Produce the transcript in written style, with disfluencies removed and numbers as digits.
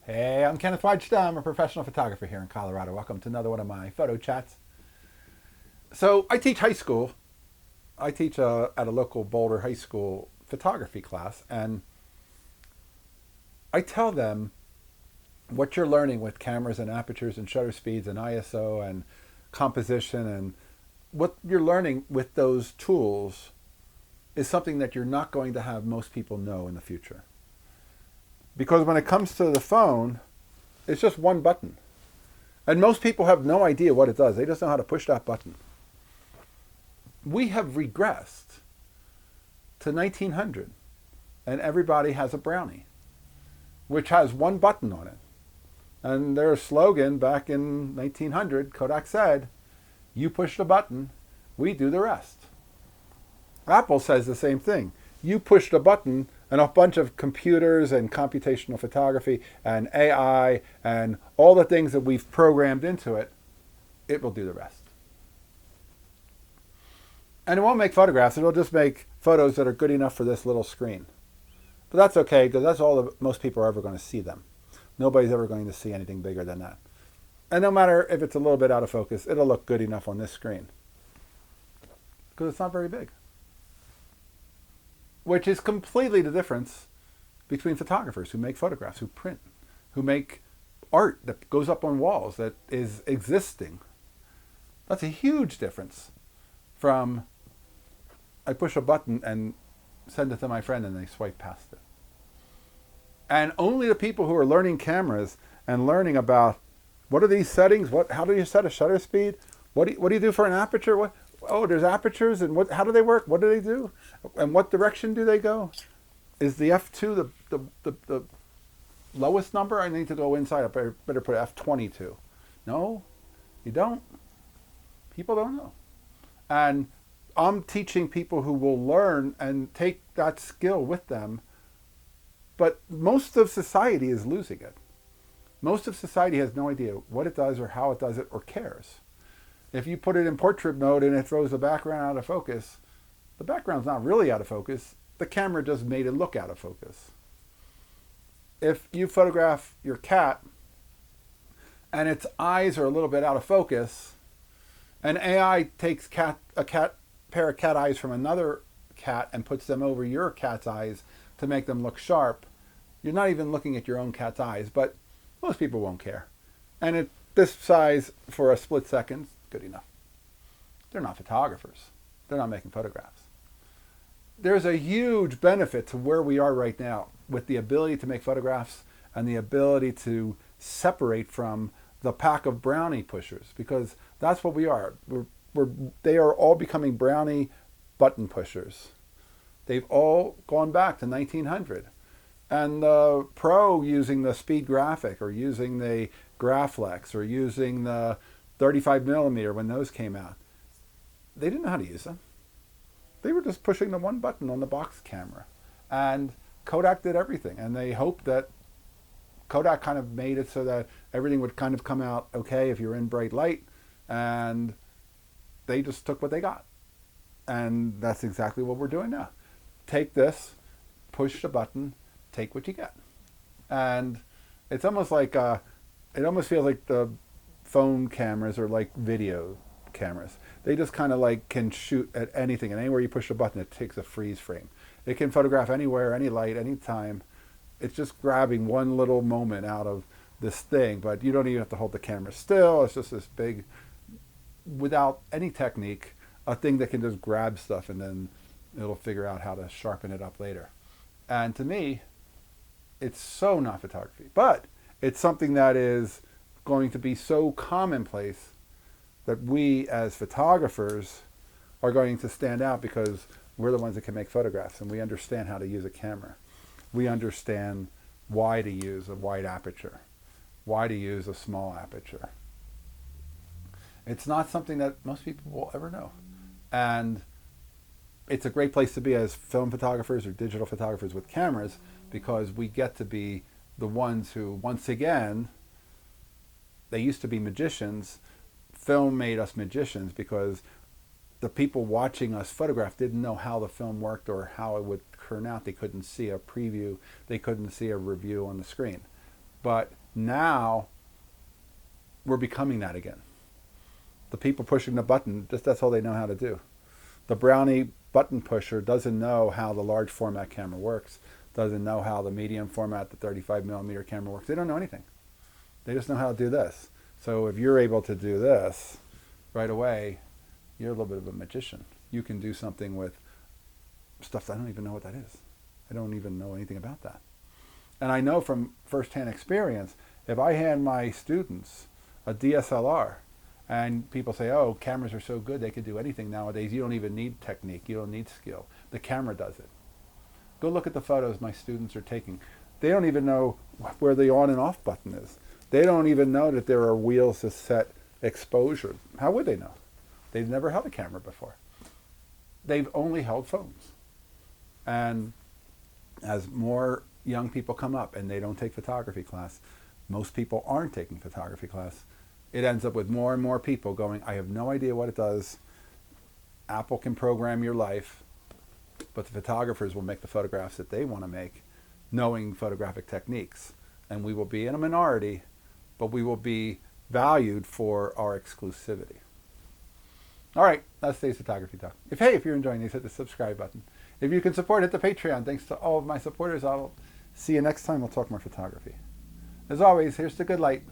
Hey, I'm Kenneth Wajda. I'm a professional photographer here in Colorado. Welcome to another one of my photo chats. So I teach high school. I teach at a local Boulder high school photography class, and I tell them what you're learning with cameras and apertures and shutter speeds and ISO and composition and what you're learning with those tools is something that you're not going to have most people know in the future. Because when it comes to the phone, it's just one button. And most people have no idea what it does. They just know how to push that button. We have regressed to 1900, and everybody has a Brownie, which has one button on it. And their slogan back in 1900, Kodak said, "You push the button, we do the rest." Apple says the same thing. You push the button, and a bunch of computers and computational photography and AI and all the things that we've programmed into it, it will do the rest. And it won't make photographs. It'll just make photos that are good enough for this little screen. But that's okay, because that's all that most people are ever going to see them. Nobody's ever going to see anything bigger than that. And no matter if it's a little bit out of focus, it'll look good enough on this screen. Because it's not very big. Which is completely the difference between photographers who make photographs, who print, who make art that goes up on walls, that is existing. That's a huge difference from I push a button and send it to my friend and they swipe past it. And only the people who are learning cameras and learning about what are these settings, how do you set a shutter speed, what do you do for an aperture, there's apertures, and how do they work, what do they do, and what direction do they go? Is the f2 the lowest number? I need to go inside. I better put f22. No, you don't. People don't know. And I'm teaching people who will learn and take that skill with them. But most of society is losing it. Most of society has no idea what it does or how it does it or cares. If you put it in portrait mode and it throws the background out of focus, the background's not really out of focus. The camera just made it look out of focus. If you photograph your cat and its eyes are a little bit out of focus, and AI takes pair of cat eyes from another cat and puts them over your cat's eyes to make them look sharp, you're not even looking at your own cat's eyes, but most people won't care. And at this size, for a split second, good enough. They're not photographers. They're not making photographs. There's a huge benefit to where we are right now with the ability to make photographs and the ability to separate from the pack of Brownie pushers, because that's what we are. They are all becoming Brownie button pushers. They've all gone back to 1900. And the pro using the speed graphic or using the Graflex or using the 35 millimeter when those came out, they didn't know how to use them. They were just pushing the one button on the box camera. And Kodak did everything. And they hoped that Kodak kind of made it so that everything would kind of come out okay if you're in bright light. And they just took what they got. And that's exactly what we're doing now. Take this, push the button, take what you get. And it's almost like, it almost feels like the phone cameras are like video cameras. They just kind of like can shoot at anything, and anywhere you push a button, it takes a freeze frame. It can photograph anywhere, any light, any time. It's just grabbing one little moment out of this thing, but you don't even have to hold the camera still. It's just this big, without any technique, a thing that can just grab stuff and then it'll figure out how to sharpen it up later. And to me, it's so not photography, but it's something that is going to be so commonplace that we as photographers are going to stand out because we're the ones that can make photographs and we understand how to use a camera. We understand why to use a wide aperture, why to use a small aperture. It's not something that most people will ever know. And it's a great place to be as film photographers or digital photographers with cameras, because we get to be the ones who, once again, they used to be magicians. Film made us magicians because the people watching us photograph didn't know how the film worked or how it would turn out. They couldn't see a preview. They couldn't see a review on the screen. But now we're becoming that again. The people pushing the button, that's all they know how to do. The Brownie button pusher doesn't know how the large format camera works, doesn't know how the medium format, the 35 millimeter camera works. They don't know anything. They just know how to do this. So if you're able to do this right away, you're a little bit of a magician. You can do something with stuff that I don't even know what that is. I don't even know anything about that. And I know from firsthand experience, if I hand my students a DSLR and people say, oh, cameras are so good, they could do anything nowadays. You don't even need technique. You don't need skill. The camera does it. Go look at the photos my students are taking. They don't even know where the on and off button is. They don't even know that there are wheels to set exposure. How would they know? They've never held a camera before. They've only held phones. And as more young people come up and they don't take photography class, most people aren't taking photography class, it ends up with more and more people going, I have no idea what it does. Apple can program your life, but the photographers will make the photographs that they want to make, knowing photographic techniques. And we will be in a minority, but we will be valued for our exclusivity. All right, that's today's photography talk. If you're enjoying these, hit the subscribe button. If you can support, hit the Patreon. Thanks to all of my supporters. I'll see you next time. We'll talk more photography. As always, here's the good light.